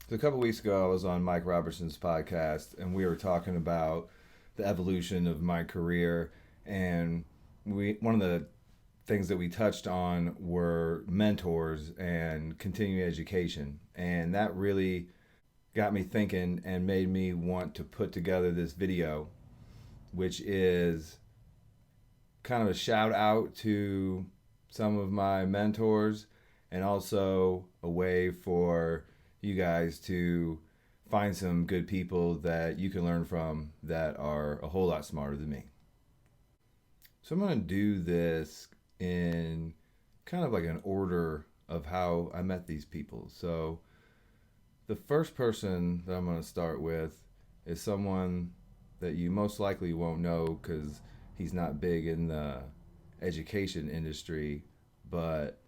So a couple weeks ago, I was on Mike Robertson's podcast, and we were talking about the evolution of my career. And one of the things that we touched on were mentors and continuing education, and that really got me thinking and made me want to put together this video, which is kind of a shout out to some of my mentors and also a way for you guys to find some good people that you can learn from that are a whole lot smarter than me. So I'm going to do this in kind of like an order of how I met these people. So the first person that I'm going to start with is someone that you most likely won't know because he's not big in the education industry, but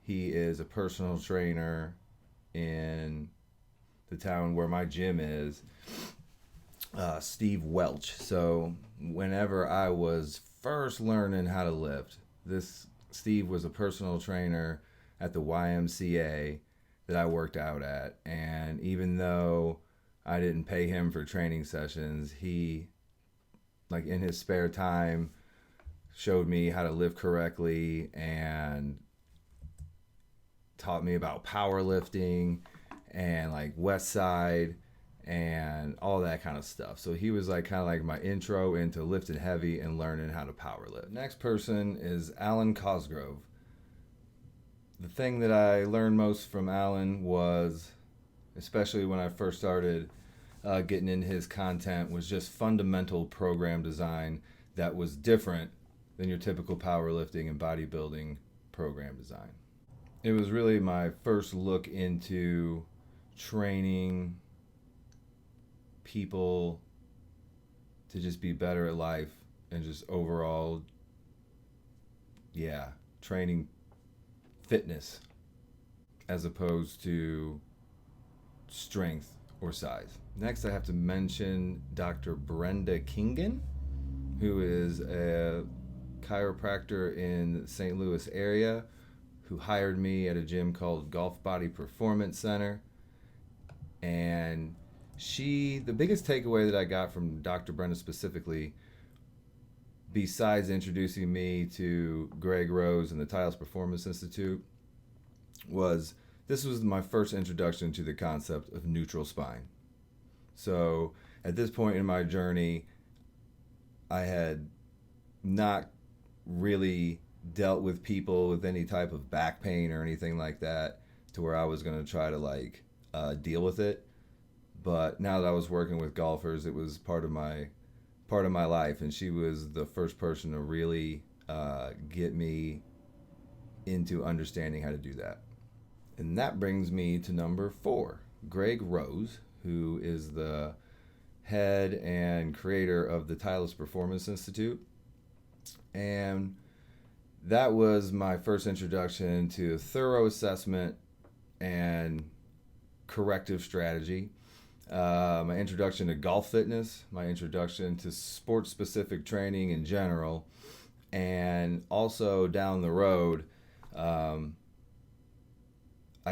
he is a personal trainer in the town where my gym is, Steve Welch. So whenever I was first learning how to lift, this Steve was a personal trainer at the YMCA that I worked out at. And even though I didn't pay him for training sessions, he, like in his spare time, showed me how to lift correctly and taught me about powerlifting and like West Side and all that kind of stuff. So he was like kind of like my intro into lifting heavy and learning how to power lift. Next person is Alan Cosgrove. The thing that I learned most from Alan was, especially when I first started getting into his content, was just fundamental program design that was different than your typical powerlifting and bodybuilding program design. It was really my first look into training people to just be better at life and just overall, training fitness as opposed to strength or size. Next, I have to mention Dr. Brenda King, who is a chiropractor in the St. Louis area, who hired me at a gym called Golf Body Performance Center. And the biggest takeaway that I got from Dr. Brenda specifically, besides introducing me to Greg Rose and the Tiles Performance Institute, was this was my first introduction to the concept of neutral spine. So at this point in my journey, I had not really dealt with people with any type of back pain or anything like that to where I was going to try to deal with it. But now that I was working with golfers, it was part of my life, and she was the first person to really get me into understanding how to do that. And that brings me to number 4, Greg Rose, who is the head and creator of the Tiles Performance Institute. And that was my first introduction to thorough assessment and corrective strategy. My introduction to golf fitness, my introduction to sports-specific training in general, and also down the road, I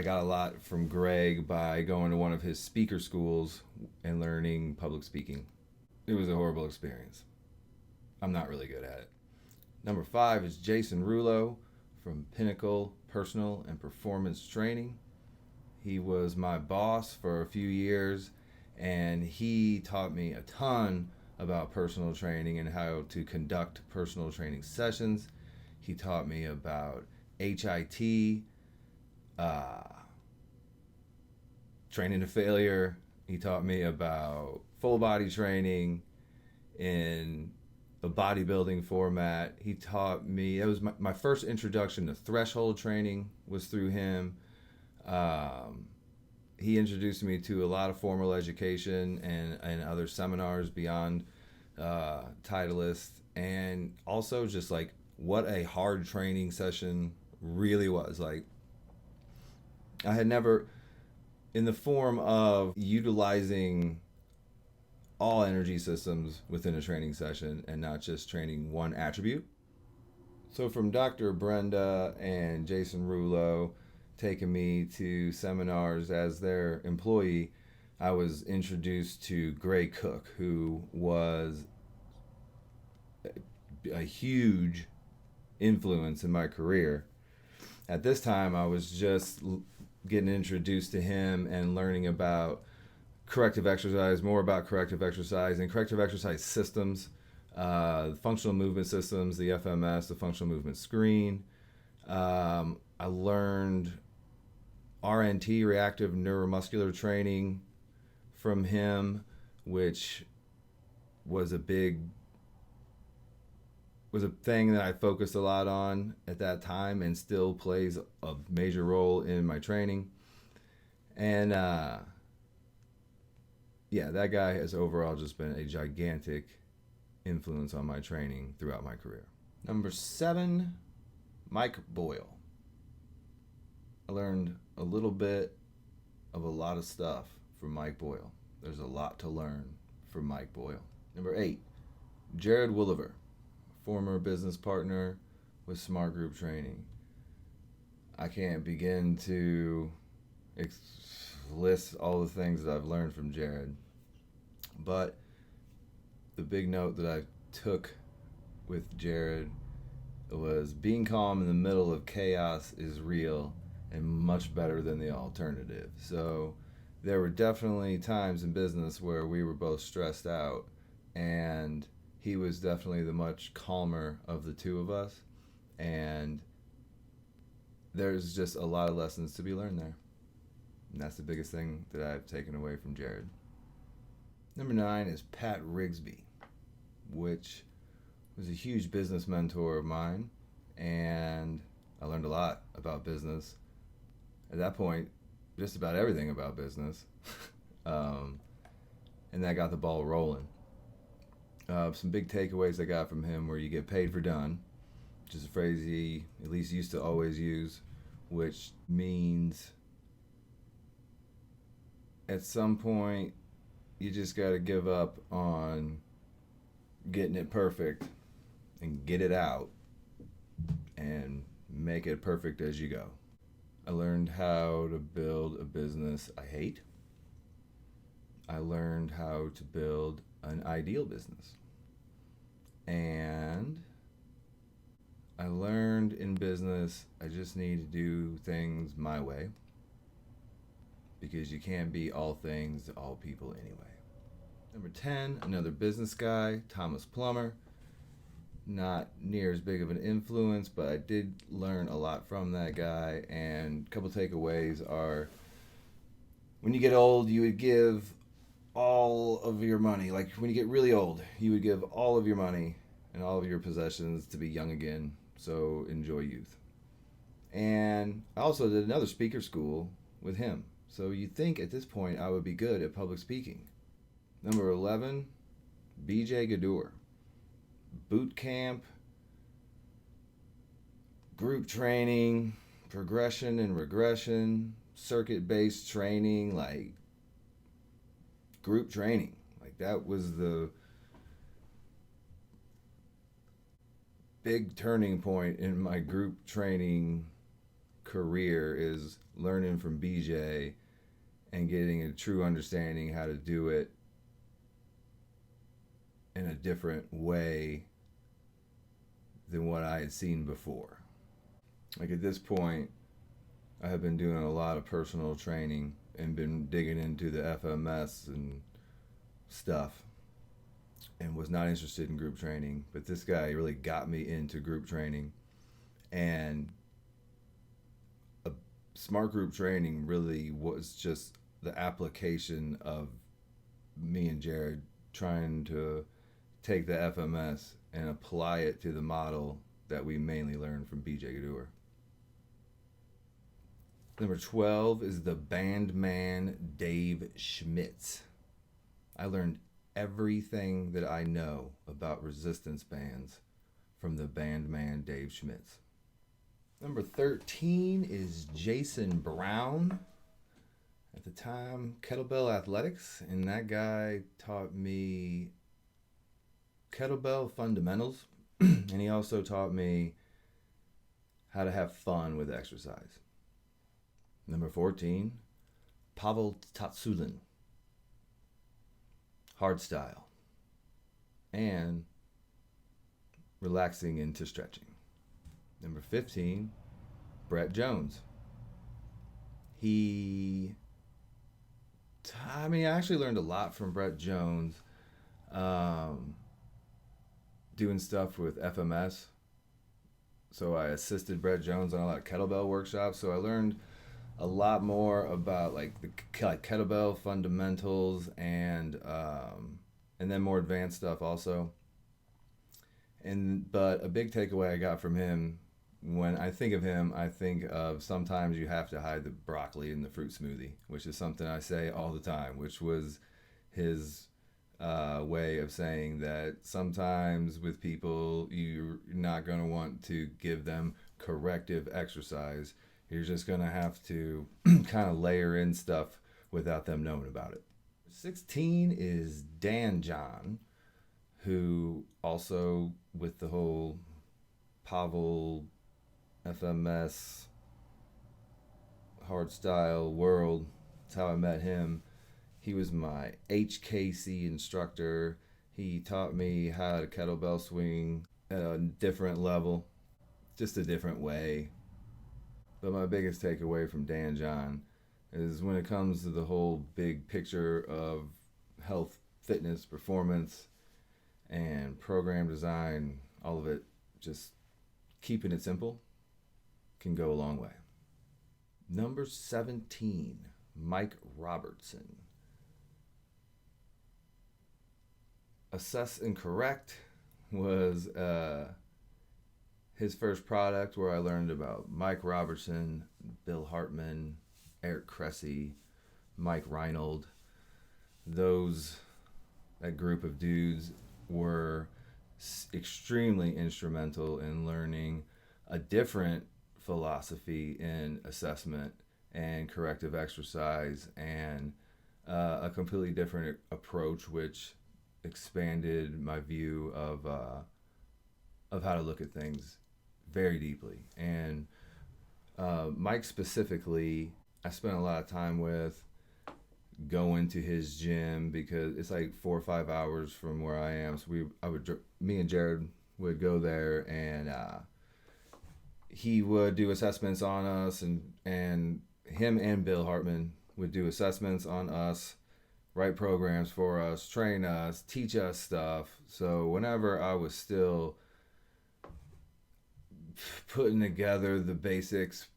got a lot from Greg by going to one of his speaker schools and learning public speaking. It was a horrible experience. I'm not really good at it. Number 5 is Jason Rullo from Pinnacle Personal and Performance Training. He was my boss for a few years, and he taught me a ton about personal training and how to conduct personal training sessions. He taught me about HIT, training to failure. He taught me about full body training in a bodybuilding format. He taught me, that was my first introduction to threshold training was through him. He introduced me to a lot of formal education and other seminars beyond Titleist, and also just like what a hard training session really was. Like, I had never, in the form of utilizing all energy systems within a training session and not just training one attribute. So from Dr. Brenda and Jason Rullo taking me to seminars as their employee, I was introduced to Gray Cook, who was a huge influence in my career. At this time, I was just getting introduced to him and learning about corrective exercise, more about corrective exercise and corrective exercise systems, functional movement systems, the FMS, the functional movement screen. I learned RNT, reactive neuromuscular training, from him, which was a thing that I focused a lot on at that time and still plays a major role in my training. And that guy has overall just been a gigantic influence on my training throughout my career. Number 7, Mike Boyle. I learned a little bit of a lot of stuff from Mike Boyle. There's a lot to learn from Mike Boyle. Number 8, Jared Williver, former business partner with Smart Group Training. I can't begin to list all the things that I've learned from Jared, but the big note that I took with Jared was being calm in the middle of chaos is real and much better than the alternative. So there were definitely times in business where we were both stressed out, and he was definitely the much calmer of the two of us, and there's just a lot of lessons to be learned there. And that's the biggest thing that I've taken away from Jared. Number 9 is Pat Rigsby, which was a huge business mentor of mine, and I learned a lot about business. At that point, just about everything about business. And that got the ball rolling. Some big takeaways I got from him were you get paid for done, which is a phrase he at least used to always use, which means at some point you just got to give up on getting it perfect and get it out and make it perfect as you go. I learned how to build a business I hate. I learned how to build an ideal business. And I learned in business I just need to do things my way, because you can't be all things to all people anyway. Number 10, another business guy, Thomas Plummer. Not near as big of an influence, but I did learn a lot from that guy, and a couple takeaways are, when you get old, you would give all of your money. Like when you get really old, you would give all of your money and all of your possessions to be young again. So enjoy youth. And I also did another speaker school with him. So you'd think at this point I would be good at public speaking. Number 11, BJ Gaddour. Boot camp, group training, progression and regression, circuit-based training, like group training. Like that was the big turning point in my group training career, is learning from BJ and getting a true understanding how to do it in a different way than what I had seen before. Like at this point, I have been doing a lot of personal training and been digging into the FMS and stuff, and was not interested in group training. But this guy really got me into group training, and a smart group training really was just the application of me and Jared trying to take the FMS and apply it to the model that we mainly learned from BJ Gaddour. Number 12 is the bandman Dave Schmitz. I learned everything that I know about resistance bands from the bandman Dave Schmitz. Number 13 is Jason Brown. At the time, kettlebell athletics, and that guy taught me kettlebell fundamentals, and he also taught me how to have fun with exercise. Number 14, Pavel Tatsulin, hard style, and relaxing into stretching. Number 15, Brett Jones. I actually learned a lot from Brett Jones, doing stuff with FMS. So I assisted Brett Jones on a lot of kettlebell workshops. So I learned a lot more about like the kettlebell fundamentals and then more advanced stuff also. But a big takeaway I got from him, when I think of him, I think of sometimes you have to hide the broccoli in the fruit smoothie, which is something I say all the time, which was his way of saying that sometimes with people, you're not going to want to give them corrective exercise. You're just going to have to kind of layer in stuff without them knowing about it. 16 is Dan John, who also with the whole Pavel FMS hardstyle world, that's how I met him. He was my HKC instructor. He taught me how to kettlebell swing at a different level, just a different way. But my biggest takeaway from Dan John is when it comes to the whole big picture of health, fitness, performance, and program design, all of it, just keeping it simple can go a long way. Number 17, Mike Robertson. Assess and Correct was his first product, where I learned about Mike Robertson, Bill Hartman, Eric Cressy, Mike Reinold. That group of dudes were extremely instrumental in learning a different philosophy in assessment and corrective exercise, and a completely different approach, which expanded my view of how to look at things very deeply. And Mike specifically, I spent a lot of time with, going to his gym because it's like 4 or 5 hours from where I am. So me and Jared would go there, and he would do assessments on us, and him and Bill Hartman would do assessments on us, write programs for us, train us, teach us stuff. So whenever I was still putting together the basics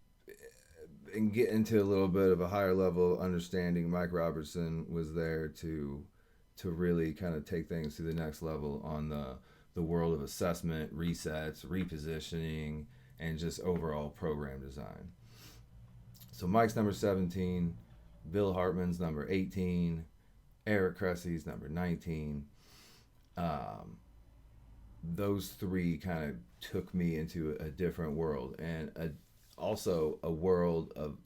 and get into a little bit of a higher level understanding, Mike Robertson was there to really kind of take things to the next level on the world of assessment, resets, repositioning, and just overall program design. So Mike's number 17, Bill Hartman's number 18, Eric Cressy's number 19. Those three kind of took me into a different world, and also a world of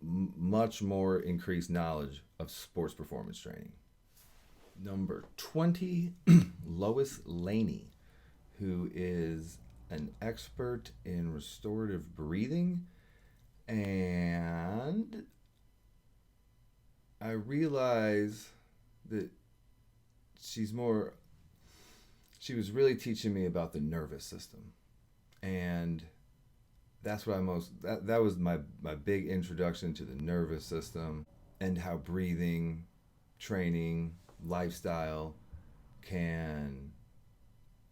much more increased knowledge of sports performance training. Number 20, Lois Laney, who is an expert in restorative breathing. And I realize that she was really teaching me about the nervous system. And that's what that was my big introduction to the nervous system, and how breathing, training, lifestyle can,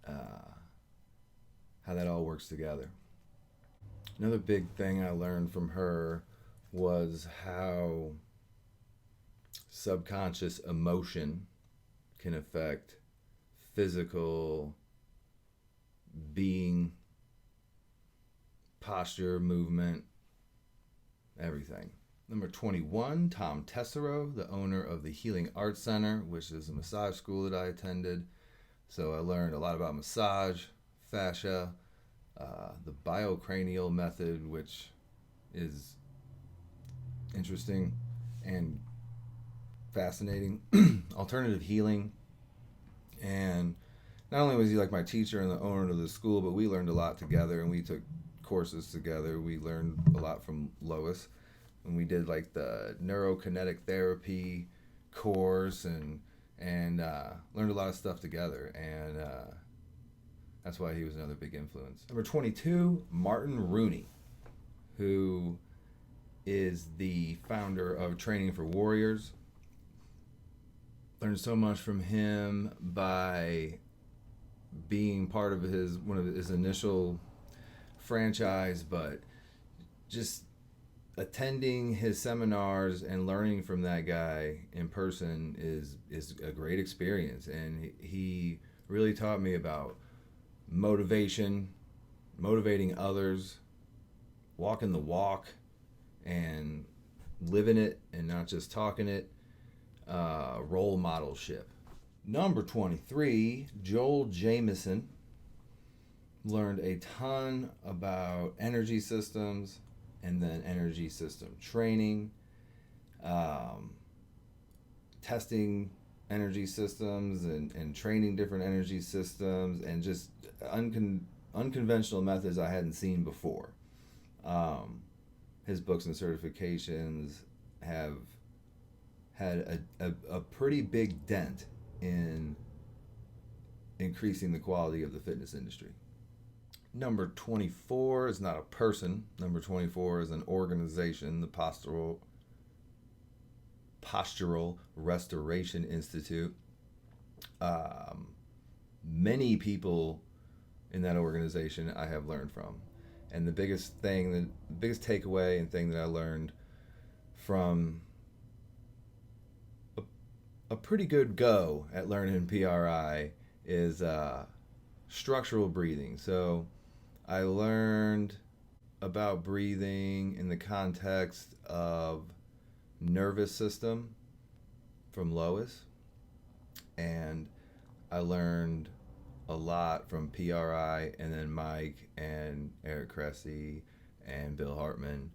how that all works together. Another big thing I learned from her was how subconscious emotion can affect physical being, posture, movement, everything. Number 21, Tom Tessero, the owner of the Healing Arts Center, which is a massage school that I attended. So I learned a lot about massage, fascia, the biocranial method, which is interesting and fascinating, alternative healing. And not only was he like my teacher and the owner of the school, but we learned a lot together, and we took courses together. We learned a lot from Lois. and we did like the neurokinetic therapy course and learned a lot of stuff together, and that's why he was another big influence. Number 22, Martin Rooney, who is the founder of Training for Warriors. Learned so much from him by being part of one of his initial franchise, but just attending his seminars and learning from that guy in person is a great experience. And he really taught me about motivation, motivating others, walking the walk, and living it and not just talking it. Role modelship. Number 23, Joel Jameson. Learned a ton about energy systems and then energy system training, testing energy systems and training different energy systems, and just unconventional methods I hadn't seen before. His books and certifications have had a pretty big dent in increasing the quality of the fitness industry. Number 24 is not a person. Number 24 is an organization, the Postural Restoration Institute. Many people in that organization I have learned from. And the biggest takeaway and thing that I learned from a pretty good go at learning PRI is structural breathing. So I learned about breathing in the context of nervous system from Lois, and I learned a lot from PRI, and then Mike and Eric Cressy and Bill Hartman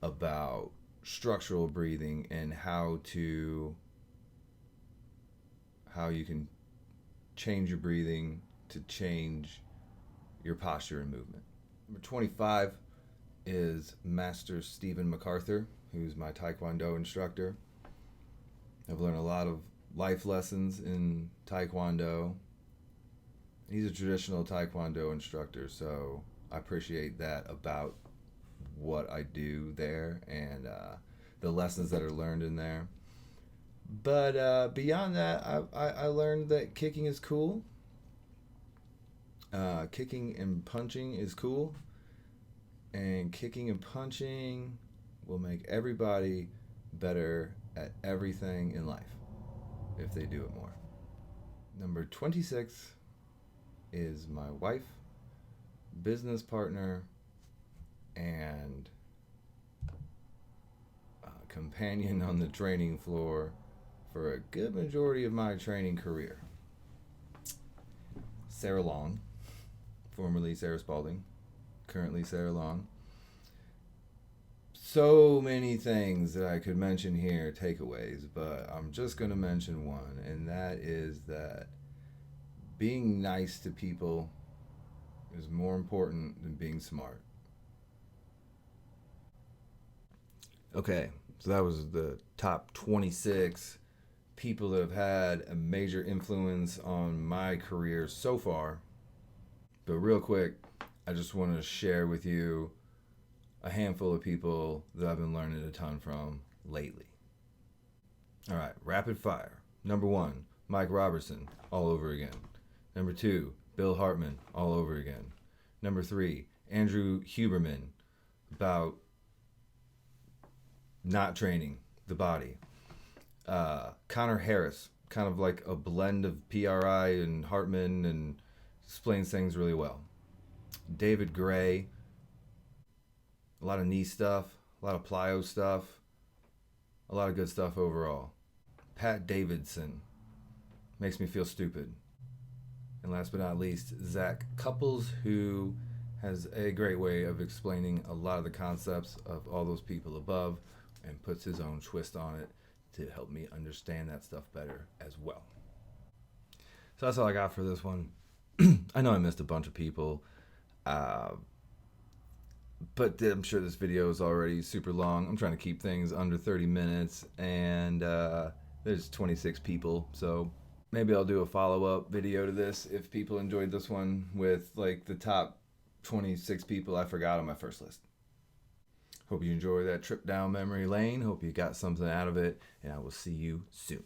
about structural breathing and how you can change your breathing to change your posture and movement. Number 25 is Master Stephen MacArthur, who's my Taekwondo instructor. I've learned a lot of life lessons in Taekwondo. He's a traditional Taekwondo instructor, so I appreciate that about what I do there and the lessons that are learned in there. But beyond that, I learned that kicking is cool. Kicking and punching is cool. And kicking and punching will make everybody better at everything in life if they do it more. Number 26 is my wife, business partner, and companion on the training floor for a good majority of my training career. Sarah Long, formerly Sarah Spaulding, currently Sarah Long. So many things that I could mention here, takeaways, but I'm just going to mention one, and that is that being nice to people is more important than being smart. Okay, so that was the top 26 people that have had a major influence on my career so far. But real quick, I just want to share with you a handful of people that I've been learning a ton from lately. All right, rapid fire. Number 1, Mike Robertson, all over again. Number 2, Bill Hartman, all over again. Number 3, Andrew Huberman, about not training the body. Connor Harris, kind of like a blend of PRI and Hartman, and explains things really well. David Gray, a lot of knee stuff, a lot of plyo stuff, a lot of good stuff overall. Pat Davidson, makes me feel stupid. And last but not least, Zach Couples, who has a great way of explaining a lot of the concepts of all those people above and puts his own twist on it to help me understand that stuff better as well. So that's all I got for this one. I know I missed a bunch of people. But I'm sure this video is already super long. I'm trying to keep things under 30 minutes, and there's 26 people, so maybe I'll do a follow-up video to this if people enjoyed this one with like the top 26 people I forgot on my first list. Hope you enjoy that trip down memory lane. Hope you got something out of it, and I will see you soon.